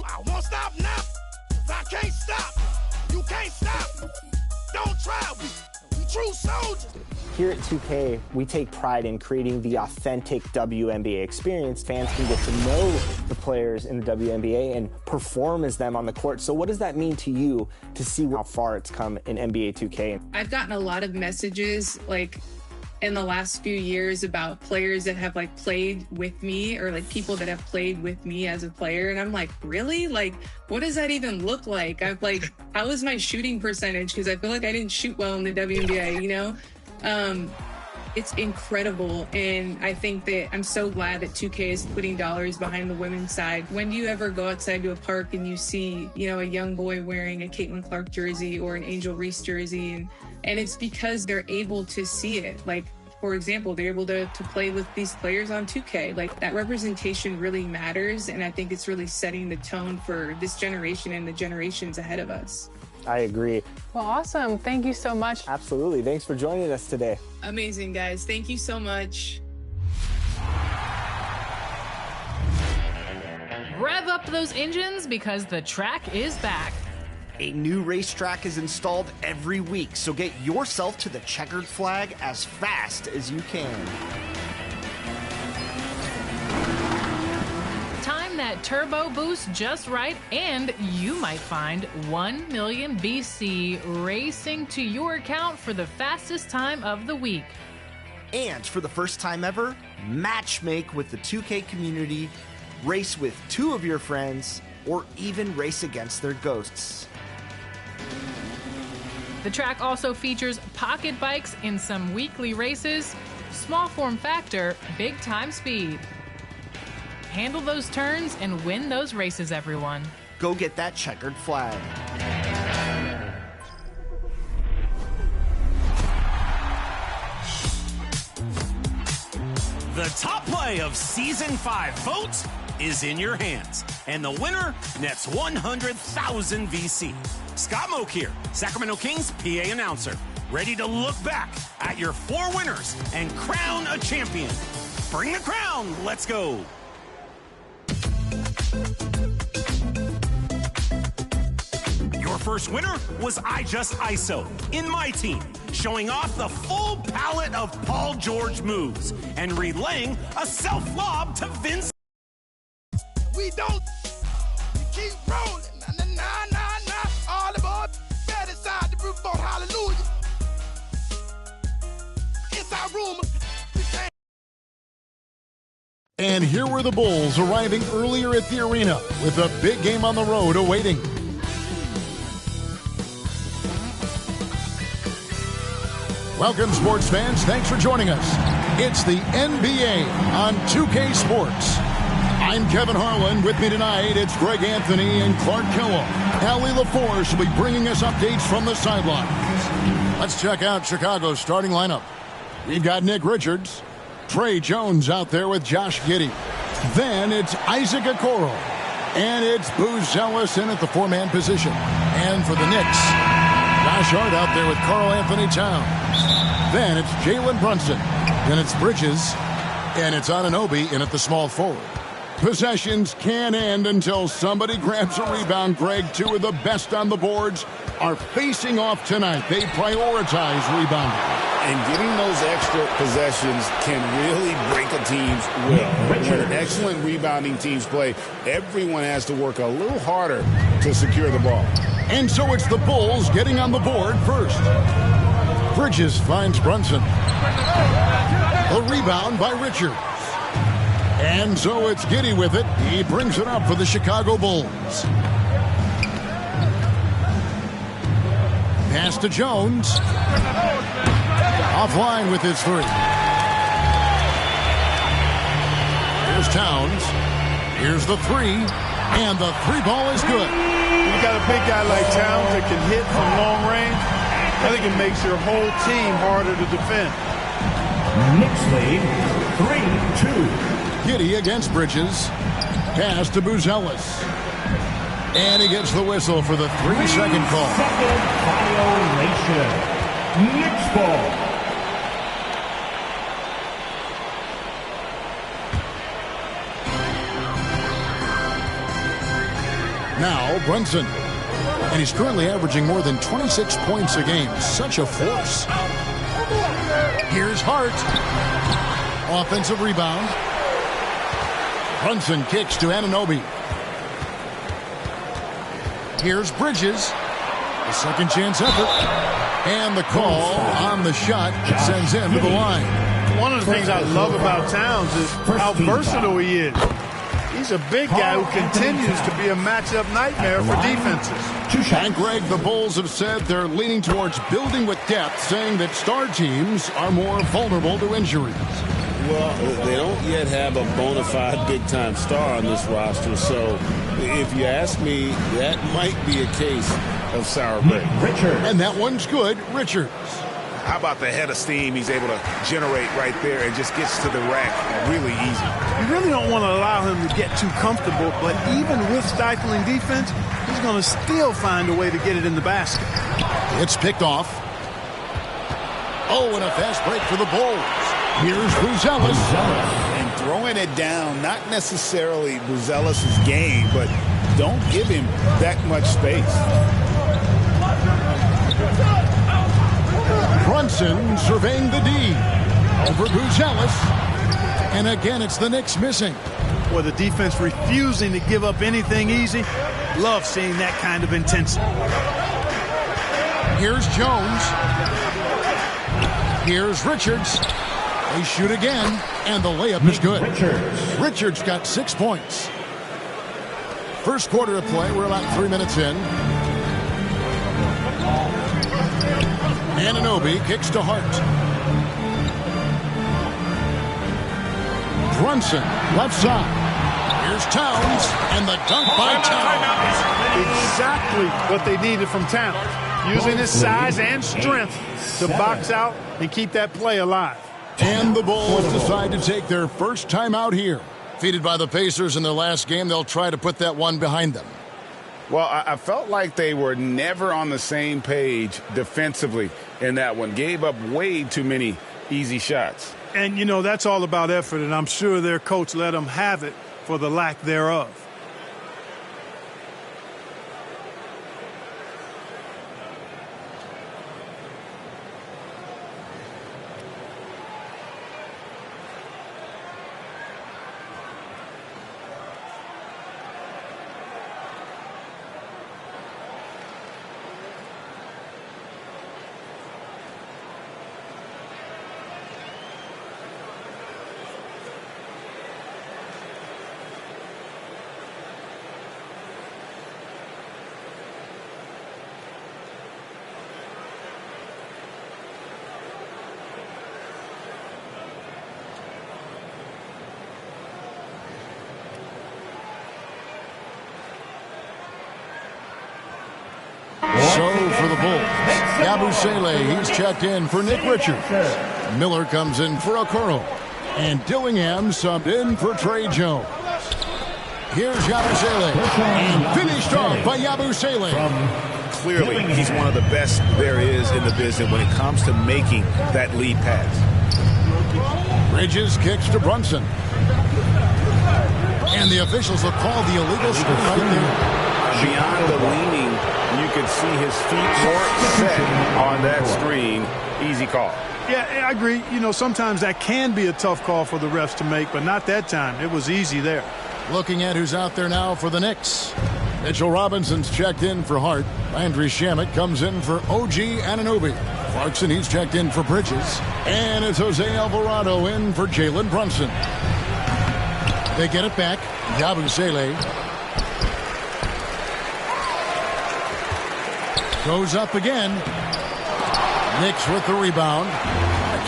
I won't stop now. 'Cause I can't stop. You can't stop. Don't try. We true soldiers. Here at 2K, we take pride in creating the authentic WNBA experience. Fans can get to know the players in the WNBA and perform as them on the court. So what does that mean to you to see how far it's come in NBA 2K? I've gotten a lot of messages like in the last few years about players that have like played with me or like people that have played with me as a player. And I'm like, really? Like, what does that even look like? I'm like, how is my shooting percentage? Because I feel like I didn't shoot well in the WNBA, you know? It's incredible, and I think that I'm so glad that 2K is putting dollars behind the women's side. When do you ever go outside to a park and you see, you know, a young boy wearing a Caitlin Clark jersey or an Angel Reese jersey, and it's because they're able to see it. Like, for example, they're able to play with these players on 2K. Like, that representation really matters, and I think it's really setting the tone for this generation and the generations ahead of us. I agree. Well, awesome. Thank you so much. Absolutely. Thanks for joining us today. Amazing, guys. Thank you so much. Rev up those engines because the track is back. A new racetrack is installed every week, so get yourself to the checkered flag as fast as you can. Time that turbo boost just right, and you might find 1 million BC racing to your account for the fastest time of the week. And for the first time ever, matchmake with the 2K community, race with 2 of your friends, or even race against their ghosts. The track also features pocket bikes in some weekly races, small form factor, big time speed. Handle those turns and win those races, everyone. Go get that checkered flag. The top play of Season 5 votes is in your hands, and the winner nets 100,000 VC. Scott Moak here, Sacramento Kings PA announcer, ready to look back at your 4 winners and crown a champion. Bring the crown, let's go. Your first winner was I Just ISO in my team, showing off the full palette of Paul George moves and relaying a self-lob to Vince. We don't keep rolling. Nah, nah, nah, nah, nah. All the boys bad inside the roof boat, hallelujah. Inside rumor. And here were the Bulls arriving earlier at the arena with a big game on the road awaiting. Welcome, sports fans. Thanks for joining us. It's the NBA on 2K Sports. I'm Kevin Harlan. With me tonight, it's Greg Anthony and Clark Kellogg. Allie LaForce will be bringing us updates from the sidelines. Let's check out Chicago's starting lineup. We've got Nick Richards, Trey Jones out there with Josh Giddey. Then it's Isaac Okoro. And it's Booz Ellis in at the 4-man position. And for the Knicks, Josh Hart out there with Karl Anthony Towns. Then it's Jalen Brunson. Then it's Bridges. And it's Anunoby in at the small forward. Possessions can't end until somebody grabs a rebound. Greg, 2 of the best on the boards are facing off tonight. They prioritize rebounding. And getting those extra possessions can really break a team's will. When an excellent rebounding team's play, everyone has to work a little harder to secure the ball. And so it's the Bulls getting on the board first. Bridges finds Brunson. A rebound by Richards. And so it's Giddey with it. He brings it up for the Chicago Bulls. Pass to Jones. Offline with his 3. Here's Towns. Here's the 3. And the 3 ball is good. You've got a big guy like Towns that can hit from long range. I think it makes your whole team harder to defend. Knicks lead 3-2. Giddey against Bridges. Pass to Booz Ellis. And he gets the whistle for the 3-second call. 3-second violation. Knicks ball. Now Brunson. And he's currently averaging more than 26 points a game. Such a force. Here's Hart. Offensive rebound. Brunson kicks to Anunoby. Here's Bridges. A second chance effort. And the call on the shot sends him to the line. One of the things I love about Towns is how versatile he is. He's a big guy who continues to be a matchup nightmare for defenses. And Greg, the Bulls have said they're leaning towards building with depth, saying that star teams are more vulnerable to injuries. Well, they don't yet have a bona fide big-time star on this roster, so if you ask me, that might be a case of sour grapes. And that one's good, Richards. How about the head of steam he's able to generate right there and just gets to the rack really easy. You really don't want to allow him to get too comfortable, but even with stifling defense, he's going to still find a way to get it in the basket. It's picked off. Oh, and a fast break for the Bulls. Here's Buzelis. And throwing it down, not necessarily Buzelis' game, but don't give him that much space. Brunson surveying the D. Over Buzelis. And again, it's the Knicks missing. Boy, the defense refusing to give up anything easy. Love seeing that kind of intensity. Here's Jones. Here's Richards. They shoot again, and the layup is good. Richards got 6 points. First quarter of play, we're about 3 minutes in. Anunoby kicks to Hart. Brunson, left side. Here's Towns, and the dunk by Towns. Exactly what they needed from Towns. Using his size and strength to box out and keep that play alive. And the Bulls decide to take their first time out here. Defeated by the Pacers in their last game, they'll try to put that one behind them. Well, I felt like they were never on the same page defensively in that one. Gave up way too many easy shots. And, you know, that's all about effort, and I'm sure their coach let them have it for the lack thereof. So for the Bulls, Yabusele, he's checked in for Nick Richards. Miller comes in for Okoro. And Dillingham subbed in for Trey Jones. Here's Yabusele. And finished off by Yabusele. Clearly, he's one of the best there is in the business when it comes to making that lead pass. Bridges kicks to Brunson. And the officials will call the illegal screen right there. Beyond the leaning, you could see his feet more set on that screen. Easy call. Yeah, I agree. You know, sometimes that can be a tough call for the refs to make, but not that time. It was easy there. Looking at who's out there now for the Knicks. Mitchell Robinson's checked in for Hart. Landry Shamet comes in for OG Anunoby. Clarkson, he's checked in for Bridges. And it's Jose Alvarado in for Jalen Brunson. They get it back. Yabusele goes up again. Knicks with the rebound.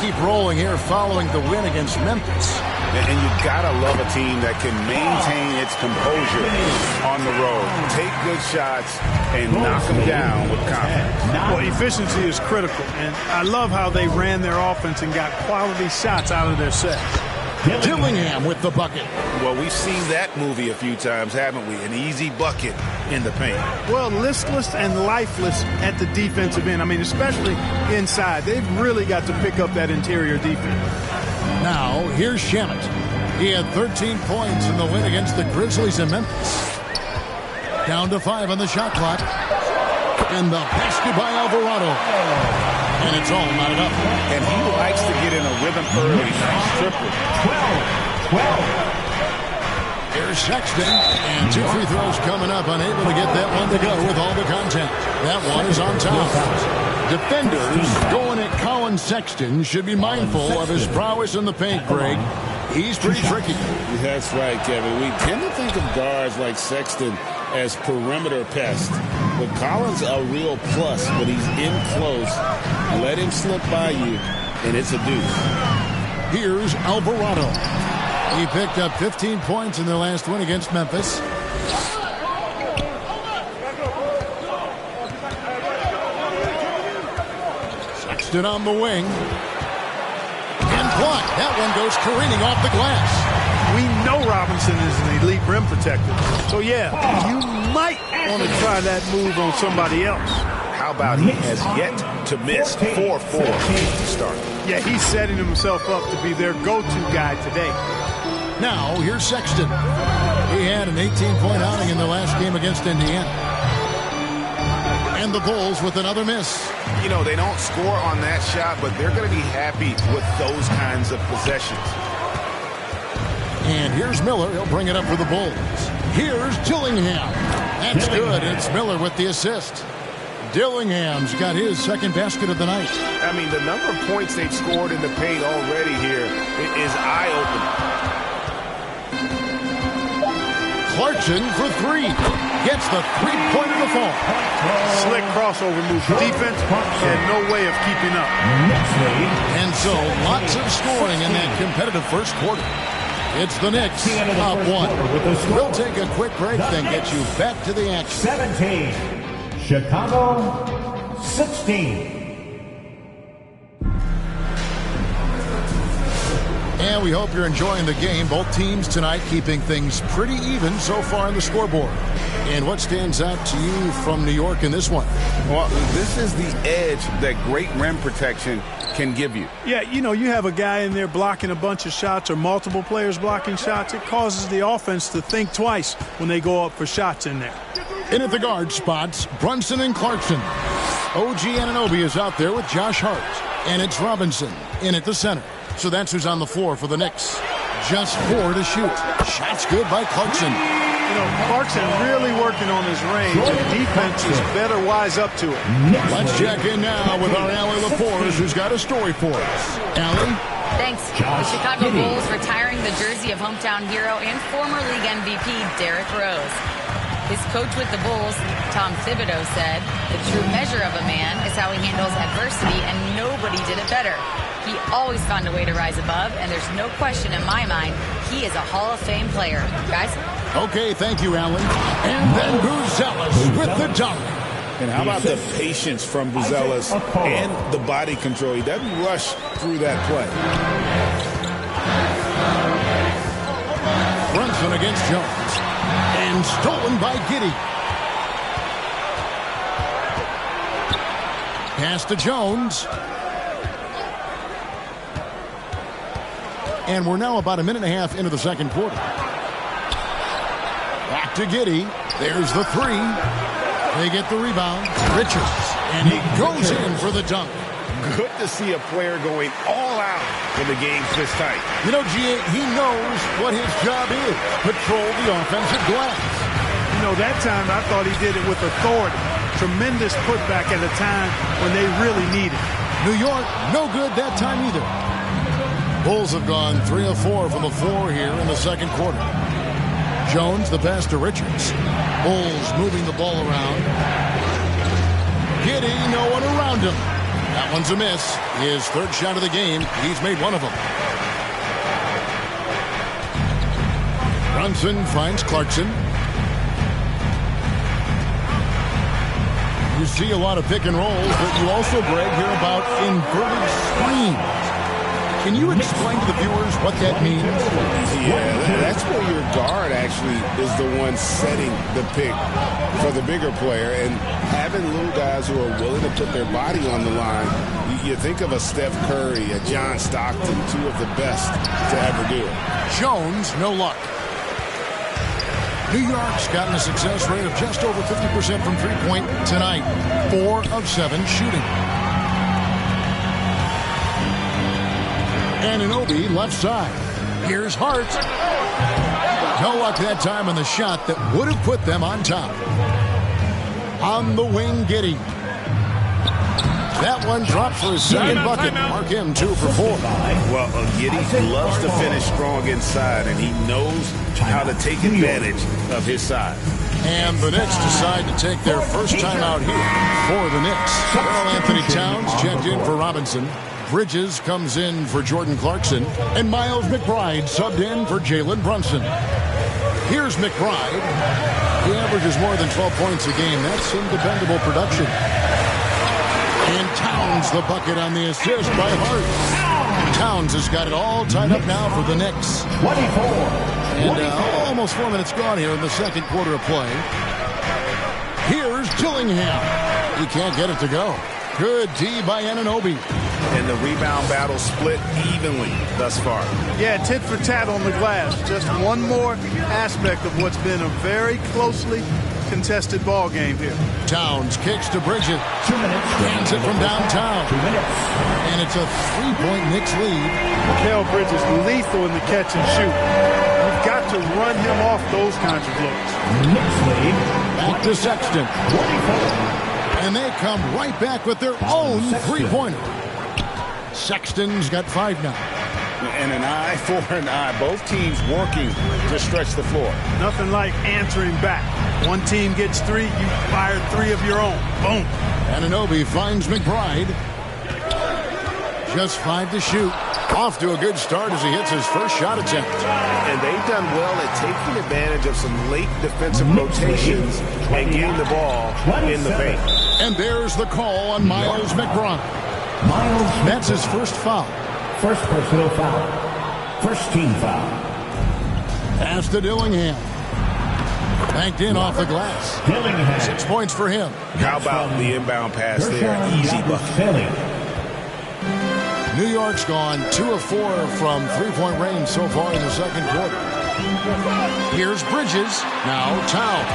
Keep rolling here following the win against Memphis. And you've got to love a team that can maintain its composure on the road. Take good shots and knock them down with confidence. Well, efficiency is critical, and I love how they ran their offense and got quality shots out of their set. Dillingham with the bucket. Well, we've seen that movie a few times, haven't we? An easy bucket in the paint. Well, listless and lifeless at the defensive end. I mean, especially inside. They've really got to pick up that interior defense. Now, here's Shamet. He had 13 points in the win against the Grizzlies in Memphis. Down to 5 on the shot clock. And the basket by Alvarado. And it's all knotted up. And he likes to get in a rhythm early. Triple. 12. Here's Sexton. And 2 free throws coming up. Unable to get that one to go with all the contact. That one is on top. Defenders going at Colin Sexton should be mindful of his prowess in the paint, Greg. He's pretty tricky. That's right, Kevin. We tend to think of guards like Sexton as perimeter pests. But Collins a real plus when he's in close. Let him slip by you, and it's a deuce. Here's Alvarado. He picked up 15 points in their last win against Memphis. Sexton on the wing. And blocked. That one goes careening off the glass. We know Robinson is an elite rim protector. So, yeah, you might want to try that move on somebody else. How about he has yet to miss 4-4 to start? Yeah, he's setting himself up to be their go-to guy today. Now, here's Sexton. He had an 18-point outing in the last game against Indiana. And the Bulls with another miss. You know, they don't score on that shot, but they're going to be happy with those kinds of possessions. And here's Miller. He'll bring it up for the Bulls. Here's Dillingham. That's good. It's Miller with the assist. Dillingham's got his second basket of the night. I mean, the number of points they've scored in the paint already here is eye-opening. Clarkson for 3. Gets the three-pointer to fall. Slick crossover move. Defense had no way of keeping up. And so lots of scoring in that competitive first quarter. It's the Knicks up 1. We'll take a quick break, then get you back to the action. 17. Chicago 16. And we hope you're enjoying the game. Both teams tonight keeping things pretty even so far on the scoreboard. And what stands out to you from New York in this one? Well, this is the edge that great rim protection can give you. Yeah, you know, you have a guy in there blocking a bunch of shots or multiple players blocking shots. It causes the offense to think twice when they go up for shots in there. In at the guard spots, Brunson and Clarkson. OG Anunoby is out there with Josh Hart. And it's Robinson in at the center. So that's who's on the floor for the Knicks. Just 4 to shoot. Shots good by Clarkson. You know, Clarkson really working on his range. Defense is better wise up to it. Let's check in now with our Allie LaForce, who's got a story for us. Allie? Thanks. The Chicago Bulls retiring the jersey of hometown hero and former league MVP Derrick Rose. His coach with the Bulls, Tom Thibodeau, said, "The true measure of a man is how he handles adversity, and nobody did it better. He always found a way to rise above, and there's no question in my mind he is a Hall of Fame player." Guys? Okay, thank you, Alan. And then Buzelis with the dunk. And how about the patience from Buzelis and the body control? He doesn't rush through that play. Brunson against Jones. And stolen by Giddey. Pass to Jones. And we're now about a minute and a half into the second quarter. Back to Giddey. There's the 3. They get the rebound. Richards. And he goes in for the dunk. Good to see a player going all out when the game's this tight. You know, G.A., he knows what his job is. Patrol the offensive glass. You know, that time I thought he did it with authority. Tremendous putback at a time when they really need it. New York, no good that time either. Bulls have gone 3 of 4 from the floor here in the second quarter. Jones, the pass to Richards. Bulls moving the ball around. Giddey, no one around him. That one's a miss. His third shot of the game. He's made one of them. Brunson finds Clarkson. You see a lot of pick and rolls, but you also, Greg, hear about inverted screens. Can you explain to the viewers what that means? Yeah, that's where your guard actually is the one setting the pick for the bigger player, and having little guys who are willing to put their body on the line. You think of a Steph Curry, a John Stockton, 2 of the best to ever do it. Jones, no luck. New York's gotten a success rate of just over 50% from three-point tonight. 4 of 7 shooting. Anunoby left side. Here's Hart. No luck that time on the shot that would have put them on top. On the wing, Giddey. That one dropped for his second bucket. Mark him 2 for 4. Well, Giddey loves to finish strong inside, and he knows how to take advantage of his size. And the Knicks decide to take their first time out here for the Knicks. Karl Anthony Towns checked in for Robinson. Bridges comes in for Jordan Clarkson. And Miles McBride subbed in for Jalen Brunson. Here's McBride. He averages more than 12 points a game. That's some dependable production. And Towns the bucket on the assist by Hart. Towns has got it all tied up now for the Knicks. 24. And almost 4 minutes gone here in the second quarter of play. Here's Dillingham. He can't get it to go. Good D by Anunoby. And the rebound battle split evenly thus far. Yeah, tit for tat on the glass. Just one more aspect of what's been a very closely contested ball game here. Towns kicks to Bridges. 2 minutes. Hands it from downtown. 2 minutes. And it's a 3-point Knicks lead. Mikal Bridges lethal in the catch and shoot. You've got to run him off those kinds of looks. Knicks lead. Back to Sexton. 24. And they come right back with their own three-pointer. Sexton's got 5 now. And an eye for an eye. Both teams working to stretch the floor. Nothing like answering back. One team gets 3, you fire 3 of your own. Boom. Anunoby finds McBride. Just 5 to shoot. Off to a good start as he hits his first shot attempt. And they've done well at taking advantage of some late defensive rotations and getting the ball in the paint. And there's the call on Miles McBride. That's his first foul. First personal foul. First team foul. Pass to Dillingham. Banked in off the glass. Dillingham. 6 points for him. How about the inbound pass there? Easy bucket. New York's gone 2 of 4 from three-point range so far in the second quarter. Here's Bridges. Now Towns.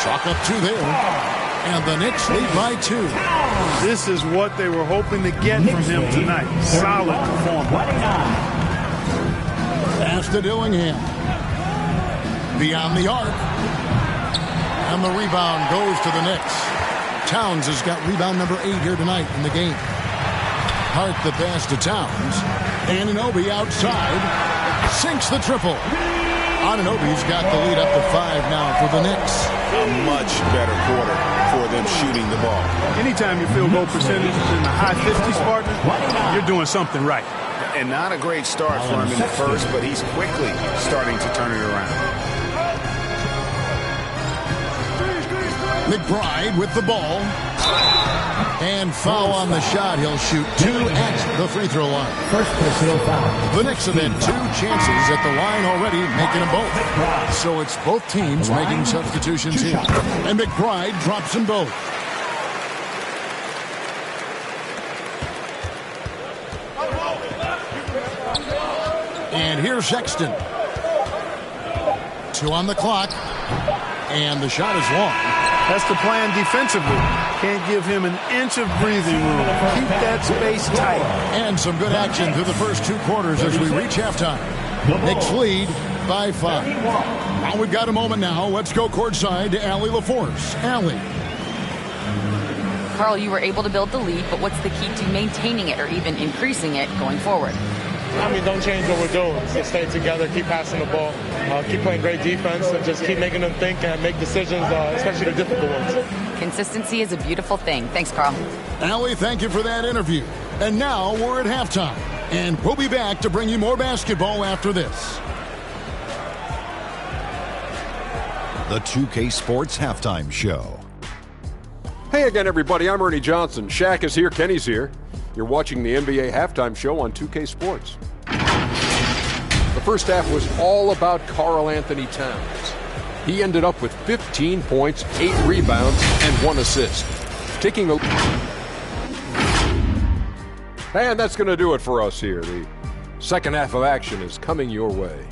Chalk up 2 there. And the Knicks lead by 2. This is what they were hoping to get from him tonight. Solid performance. Pass to Dillingham. Beyond the arc. And the rebound goes to the Knicks. Towns has got rebound number 8 here tonight in the game. Hart the pass to Towns. Anunoby outside. Sinks the triple. Anunoby's got the lead up to 5 now for the Knicks. A much better quarter for them shooting the ball. Anytime your field goal percentage is in the high 50s, partner, you're doing something right. And not a great start for him in the first, but he's quickly starting to turn it around. McBride with the ball. And foul on the shot. He'll shoot 2 at the free throw line. First personal foul. The Knicks have had 2 chances at the line already, making them both. So it's both teams making substitutions here. And McBride drops them both. And here's Sexton. 2 on the clock. And the shot is long. That's the plan defensively. Can't give him an inch of breathing room. Keep that space tight. And some good action through the first 2 quarters as we reach halftime. Knicks lead by 5. Now we've got a moment now. Let's go courtside to Allie LaForce. Allie. Karl, you were able to build the lead, but what's the key to maintaining it or even increasing it going forward? Don't change what we're doing. Just stay together, keep passing the ball, keep playing great defense, and just keep making them think and make decisions, especially the difficult ones. Consistency is a beautiful thing. Thanks, Karl. Allie, thank you for that interview. And now we're at halftime. And we'll be back to bring you more basketball after this. The 2K Sports Halftime Show. Hey again, everybody. I'm Ernie Johnson. Shaq is here. Kenny's here. You're watching the NBA Halftime Show on 2K Sports. The first half was all about Karl Anthony Towns. He ended up with 15 points, 8 rebounds, and 1 assist. And that's going to do it for us here. The second half of action is coming your way.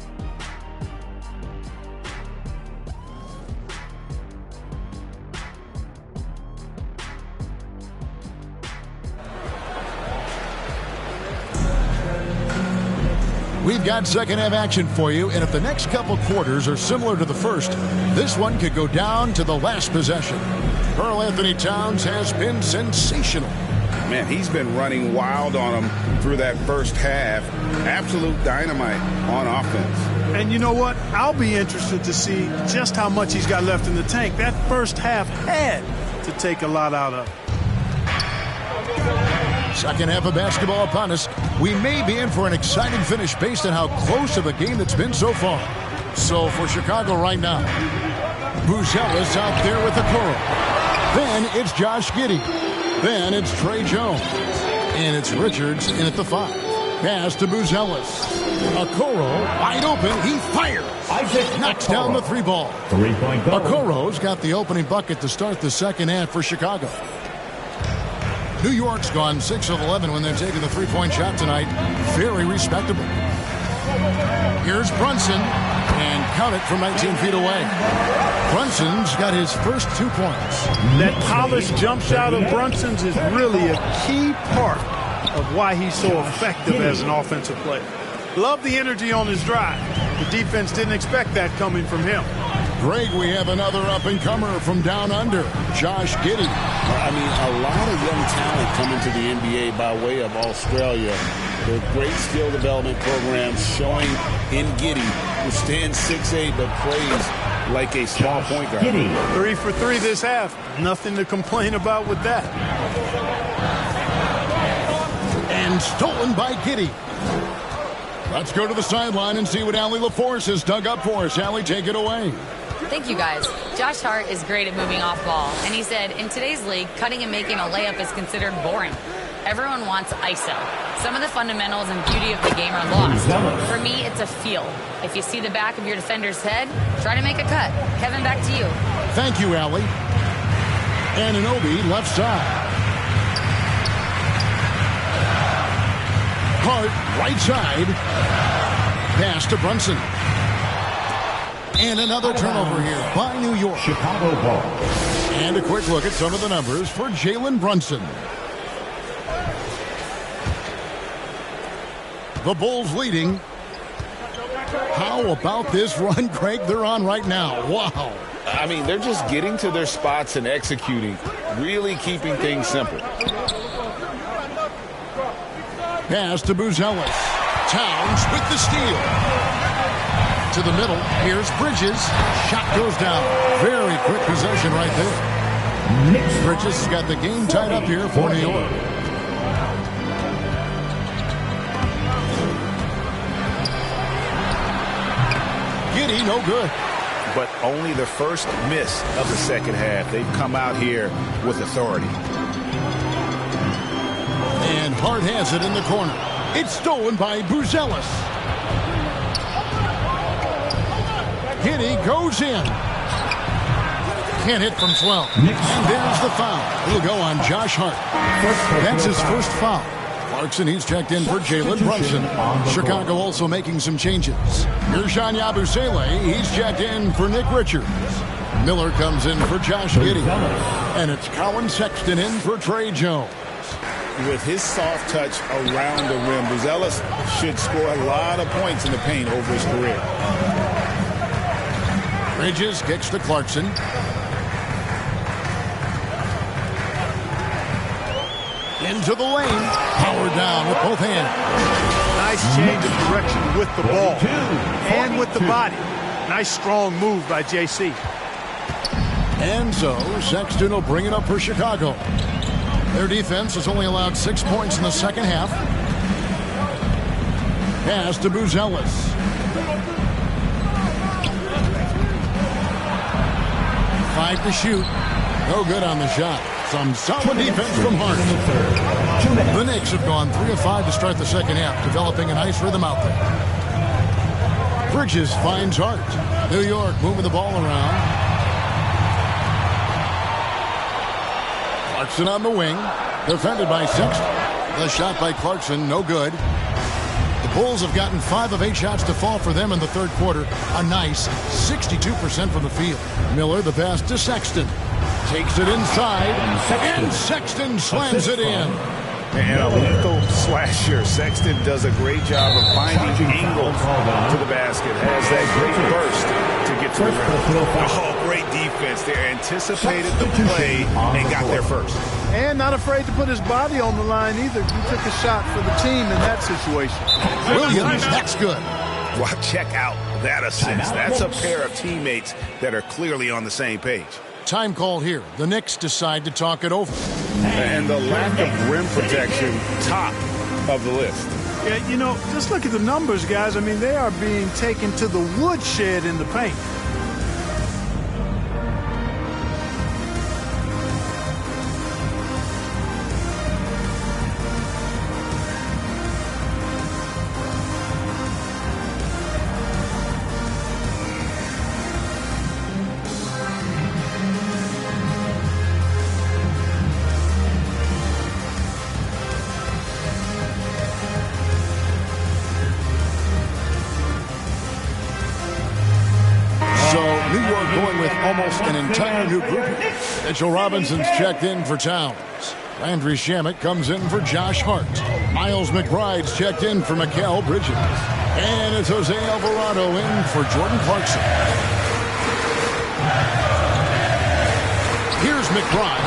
We've got second half action for you, and if the next couple quarters are similar to the first, this one could go down to the last possession. Karl Anthony Towns has been sensational. Man, he's been running wild on him through that first half. Absolute dynamite on offense. And you know what? I'll be interested to see just how much he's got left in the tank. That first half had to take a lot out of. Second half of basketball upon us. We may be in for an exciting finish based on how close of a game it's been so far. So for Chicago right now, Buzelis out there with the curl. Then it's Josh Giddey. Then it's Trey Jones. And it's Richards in at the 5. Pass to Buzelis. Okoro wide open. He fires. Knocks down the 3-ball. 3-point goal. Okoro's got the opening bucket to start the second half for Chicago. New York's gone 6 of 11 when they're taking the 3-point shot tonight. Very respectable. Here's Brunson, and count it from 19 feet away. Brunson's got his first 2 points. That polished jump shot of Brunson's is really a key part of why he's so effective as an offensive player. Love the energy on his drive. The defense didn't expect that coming from him. Greg, we have another up-and-comer from down under, Josh Giddey. I mean, a lot of young talent coming to the NBA by way of Australia. With great skill development programs showing in Giddey, who stands 6'8", but plays like a small point guard. 3 for 3 this half. Nothing to complain about with that. And stolen by Giddey. Let's go to the sideline and see what Allie LaForce has dug up for us. Allie, take it away. Thank you, guys. Josh Hart is great at moving off ball, and he said, in today's league, cutting and making a layup is considered boring. Everyone wants ISO. Some of the fundamentals and beauty of the game are lost. For me, it's a feel. If you see the back of your defender's head, try to make a cut. Kevin, back to you. Thank you, Allie. Anunoby left side. Hart, right side. Pass to Brunson. And another turnover here by New York. Chicago ball. And a quick look at some of the numbers for Jalen Brunson. The Bulls leading. How about this run, Craig, they're on right now? Wow. I mean, they're just getting to their spots and executing, really keeping things simple. Pass to Buzelis. Towns with the steal. To the middle. Here's Bridges. Shot goes down. Very quick possession right there. Bridges has got the game tied up here for New York. Giddey, no good. But only the first miss of the second half. They've come out here with authority. And Hart has it in the corner. It's stolen by Buzelis. Giddey goes in. Can't hit from 12. And there's the foul. It'll go on Josh Hart. That's his first foul. Clarkson, he's checked in for Jalen Brunson. Chicago also making some changes. Ersan Yabusele, he's checked in for Nick Richards. Miller comes in for Josh Giddey. And it's Colin Sexton in for Trey Jones. With his soft touch around the rim, Buzelis should score a lot of points in the paint over his career. Bridges kicks to Clarkson. Into the lane. Powered down with both hands. Nice change of direction with the ball and with the body. Nice strong move by JC. And so Sexton will bring it up for Chicago. Their defense has only allowed 6 points in the second half. Pass to Buzelis. Five to shoot. No good on the shot. Some solid defense from Hart. The Knicks have gone 3 of 5 to start the second half, developing a nice rhythm out there. Bridges finds Hart. New York moving the ball around. Clarkson on the wing. Defended by Sexton. The shot by Clarkson, no good. The Bulls have gotten 5 of 8 shots to fall for them in the third quarter. A nice 62% from the field. Miller, the pass to Sexton. Takes it inside, and Sexton slams it in. And a lethal slasher. Sexton does a great job of finding angles to the basket. Has that great burst to get to the rim. Oh, great defense there. Anticipated the play and got there first. And not afraid to put his body on the line either. He took a shot for the team in that situation. Williams, that's good. Well, check out that assist. That's a pair of teammates that are clearly on the same page. Time call here. The Knicks decide to talk it over. And the lack of rim protection, top of the list. Yeah, you know, just look at the numbers, guys. I mean, they are being taken to the woodshed in the paint. Almost an entire new group. Mitchell Robinson's checked in for Towns. Landry Shamet comes in for Josh Hart. Miles McBride's checked in for Mikal Bridges. And it's Jose Alvarado in for Jordan Clarkson. Here's McBride,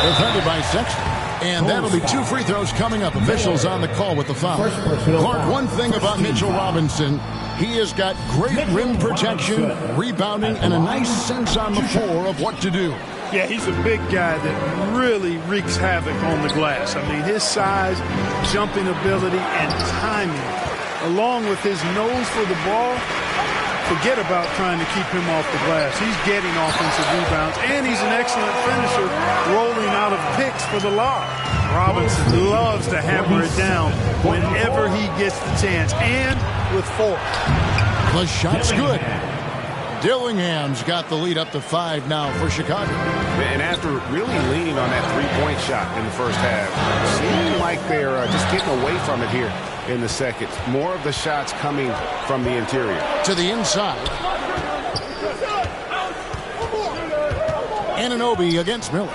defended by Sexton. And that'll be 2 free throws coming up. Officials on the call with the foul. Clark, one thing about Mitchell Robinson, he has got great rim protection, rebounding, and a nice sense on the floor of what to do. Yeah, he's a big guy that really wreaks havoc on the glass. I mean, his size, jumping ability, and timing, along with his nose for the ball, forget about trying to keep him off the glass. He's getting offensive rebounds, and he's an excellent finisher, rolling out of picks for the lob. Robinson loves to hammer it down whenever he gets the chance, and with force. The shot's good. Dillingham's got the lead up to 5 now for Chicago. And after really leaning on that three-point shot in the first half, seeming like they're just getting away from it here in the second. More of the shots coming from the interior. To the inside. Anunoby against Miller.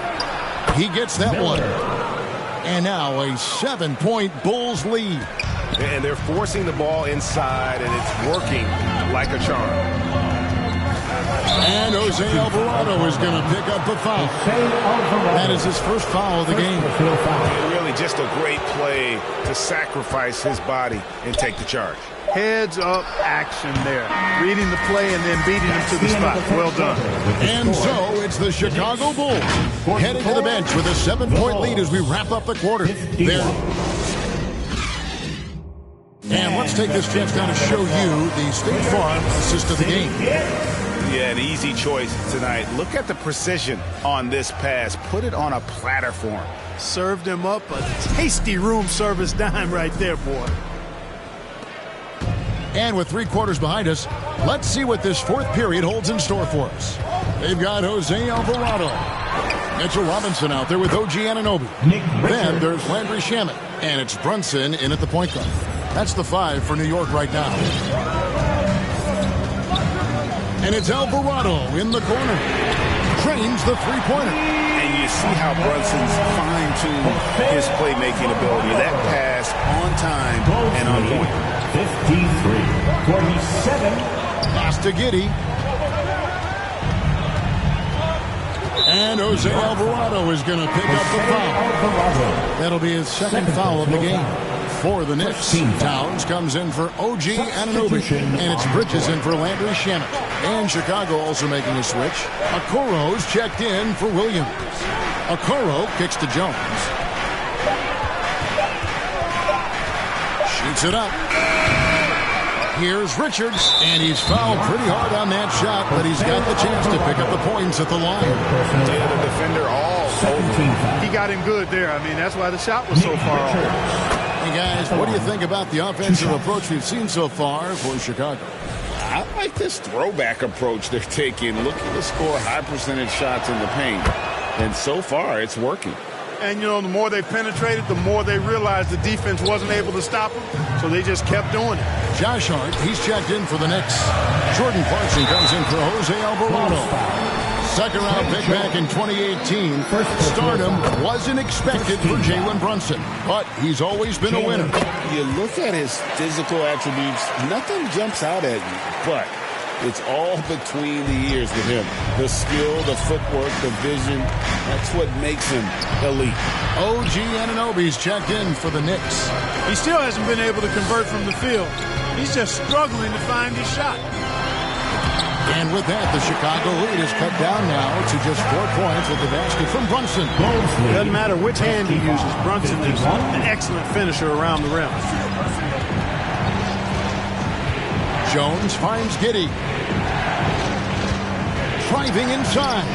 He gets that one. And now a 7-point Bulls lead. And they're forcing the ball inside, and it's working like a charm. And Jose Alvarado is going to pick up a foul. That is his first foul of the game. Really just a great play to sacrifice his body and take the charge. Heads up action there. Reading the play and then beating him to the spot. Well done. And so it's the Chicago Bulls heading to the bench with a 7-point lead as we wrap up the quarter. There. And let's take this chance now to show you the State Farm assist of the game. Yeah, an easy choice tonight. Look at the precision on this pass. Put it on a platter for him. Served him up a tasty room service dime right there, boy. And with 3 quarters behind us, let's see what this 4th period holds in store for us. They've got Jose Alvarado. Mitchell Robinson out there with OG Anunoby. Then there's Landry Shamet. And it's Brunson in at the point guard. That's the 5 for New York right now. And it's Alvarado in the corner. Trains the three-pointer. And you see how Brunson's fine-tuned his playmaking ability. That pass on time and on point. 53-27. Pass to Giddey. And Jose Alvarado is going to pick up the foul. That'll be his 2nd foul of the game. For the Knicks, Towns comes in for OG Anunoby, and it's Bridges in for Landry Shamet. And Chicago also making a switch. Okoro's checked in for Williams. Okoro kicks to Jones. Shoots it up. Here's Richards, and he's fouled pretty hard on that shot, but he's got the chance to pick up the points at the line. The defender all over. He got him good there. I mean, that's why the shot was so far off. Hey, guys, what do you think about the offensive approach we've seen so far for Chicago? I like this throwback approach they're taking, looking to score high percentage shots in the paint. And so far, it's working. And, you know, the more they penetrated, the more they realized the defense wasn't able to stop them, so they just kept doing it. Josh Hart, he's checked in for the Knicks. Jordan Clarkson comes in for Jose Alvarado. Second-round pick back in 2018. Stardom wasn't expected for Jalen Brunson, but he's always been a winner. You look at his physical attributes, nothing jumps out at you, but it's all between the ears with him. The skill, the footwork, the vision, that's what makes him elite. OG Anunoby's checked in for the Knicks. He still hasn't been able to convert from the field. He's just struggling to find his shot. And with that, the Chicago lead is cut down now to just 4 points with the basket from Brunson. Doesn't matter which hand he uses. Brunson is an excellent finisher around the rim. Jones finds Giddey. Driving inside.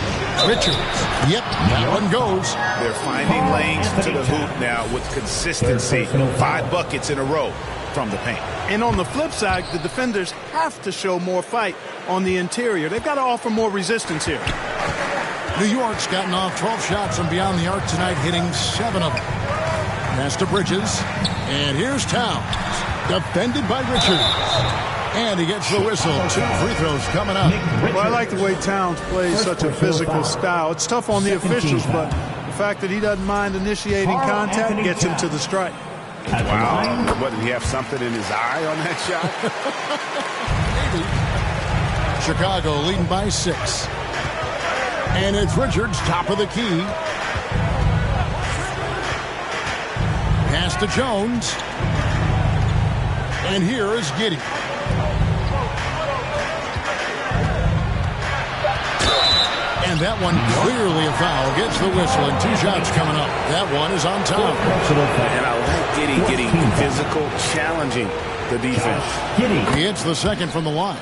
Richards. Yep, that one goes. They're finding lanes to the hoop now with consistency. 5 buckets in a row from the paint. And on the flip side, the defenders have to show more fight on the interior. They've got to offer more resistance here. New York's gotten off 12 shots from beyond the arc tonight, hitting 7 of them. Pass to Bridges. And here's Towns. Defended by Richards. And he gets the whistle. 2 free throws coming up. Well, I like the way Towns plays such a physical style. It's tough on the officials, but the fact that he doesn't mind initiating contact gets him to the strike. Wow. What, did he have something in his eye on that shot? Maybe. Chicago leading by 6. And it's Richards, top of the key. Pass to Jones. And here is Giddey. And that one clearly a foul. Gets the whistle, and 2 shots coming up. That one is on top. And I like Giddey getting physical, challenging the defense. He hits the second from the line.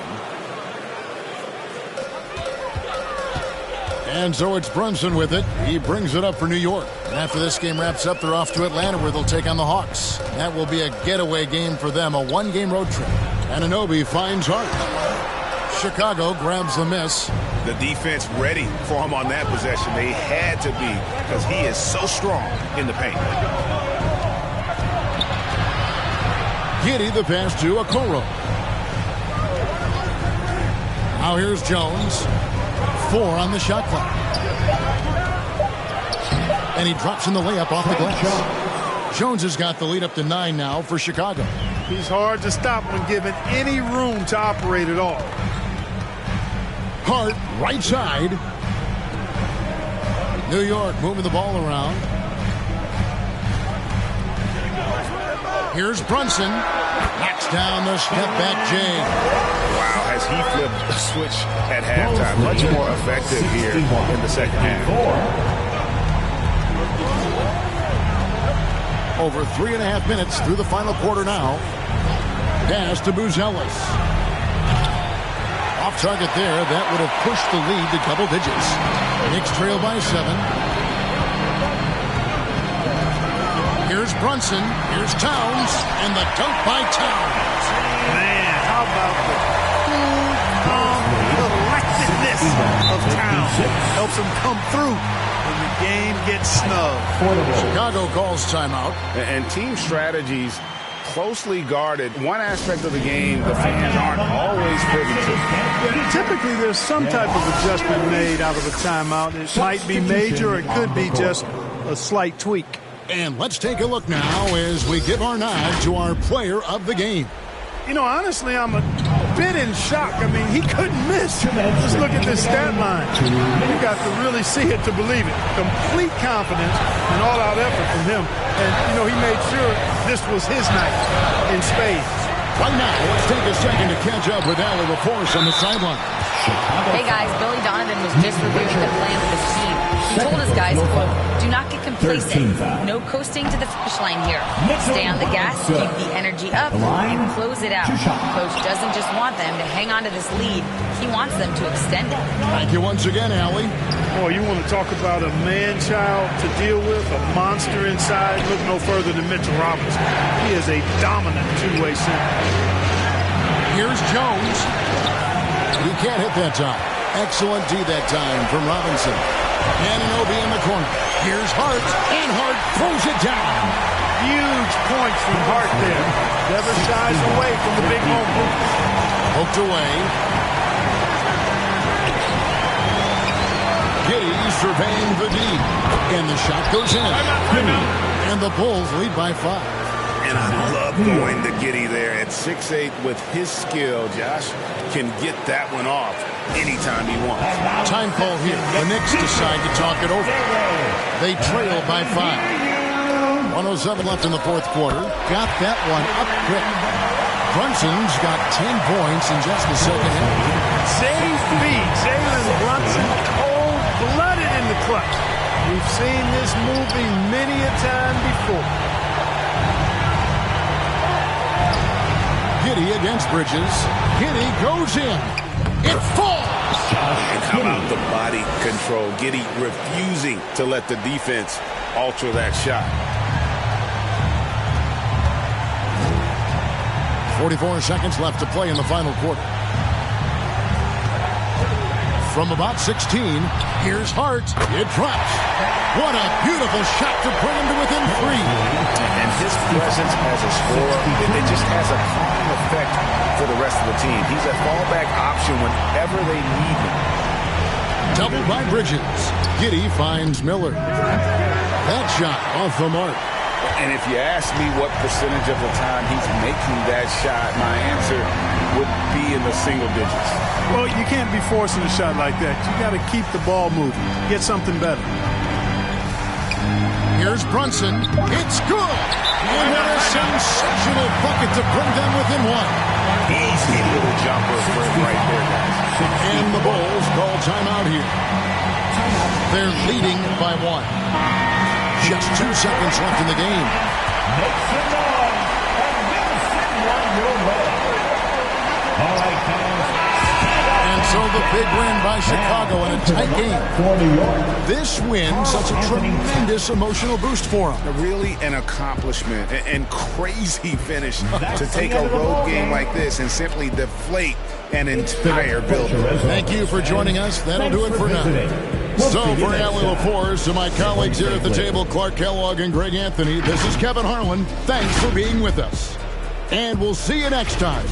And so it's Brunson with it. He brings it up for New York. And after this game wraps up, they're off to Atlanta where they'll take on the Hawks. That will be a getaway game for them, a 1-game road trip. Anunoby finds Hart. Chicago grabs the miss. The defense ready for him on that possession. They had to be because he is so strong in the paint. Giddey the pass to Okoro. Now here's Jones. 4 on the shot clock. And he drops in the layup off the glass. Jones has got the lead up to 9 now for Chicago. He's hard to stop when given any room to operate at all. Hart, right side. New York moving the ball around. Here's Brunson. Knocks down the step-back J. Wow, has he flipped the switch at halftime? Much more effective here in the second half. Over 3.5 minutes through the final quarter now. Pass to Buzelis. Off target there. That would have pushed the lead to double digits. Knicks trail by 7. Here's Brunson. Here's Towns. And the dunk by Towns. Man, how about the cool, calm, collectedness of Towns. Helps him come through when the game gets snug. Chicago calls timeout. And team strategies closely guarded. One aspect of the game the fans aren't always privy to. Typically, there's some type of adjustment made out of a timeout. It might be major, or it could be just a slight tweak. And let's take a look now as we give our nod to our player of the game. You know, honestly, I'm a bit in shock. I mean, he couldn't miss. Just look at this stat line. You got to really see it to believe it. Complete confidence and all-out effort from him. And, you know, he made sure this was his night in spades. Right now, let's take a second to catch up with Allie LaForce on the sideline. Hey, guys, Billy Donovan was just reviewing the plan with his team. He told his guys, quote, do not get complacent. No coasting to the finish line here. Stay on the gas, keep the energy up, and close it out. Coach doesn't just want them to hang on to this lead. He wants them to extend it. Thank you once again, Allie. Boy, you want to talk about a man-child to deal with, a monster inside. Look no further than Mitchell Robinson. He is a dominant two-way center. Here's Jones. He can't hit that time. Excellent D that time from Robinson. Anunoby in the corner. Here's Hart, and Hart throws it down. Huge points from Hart there. Never shies away from the big moment. Poked away. surveying the D. And the shot goes in. And the Bulls lead by 5. And I love going to Giddey there at 6'8" with his skill. Josh can get that one off anytime he wants. Time call here. The Knicks decide to talk it over. They trail by 5. 107 left in the fourth quarter. Got that one up quick. Brunson's got 10 points in just the second half. Save feed. Jalen Brunson, cold-blooded in the clutch. We've seen this movie many a time before. Giddey against Bridges. Giddey goes in. It falls. And how about the body control? Giddey refusing to let the defense alter that shot. 44 seconds left to play in the final quarter. From about 16, here's Hart. It drops. What a beautiful shot to bring him to within 3. And his presence as a scorer, it just has a calming effect for the rest of the team. He's a fallback option whenever they need him. Doubled by Bridges. Giddey finds Miller. That shot off the mark. And if you ask me what percentage of the time he's making that shot, my answer would be in the single digits. Well, you can't be forcing a shot like that. You got to keep the ball moving. Get something better. Here's Brunson. It's good. And what a sensational bucket to bring them within 1. Easy little jumper for him right there, guys. And the Bulls call timeout here. They're leading by 1. Just 2 seconds left in the game. Make some noise and we'll send one your way. All right, fans. And so the big win by Chicago in a tight game. This win such a tremendous emotional boost for them. Really an accomplishment and crazy finish to take a road game like this and simply deflate an entire building. Thank you for joining us. That'll do it for now. So for Allie LaForce, to my colleagues here at the table, Clark Kellogg and Greg Anthony, this is Kevin Harlan. Thanks for being with us. And we'll see you next time.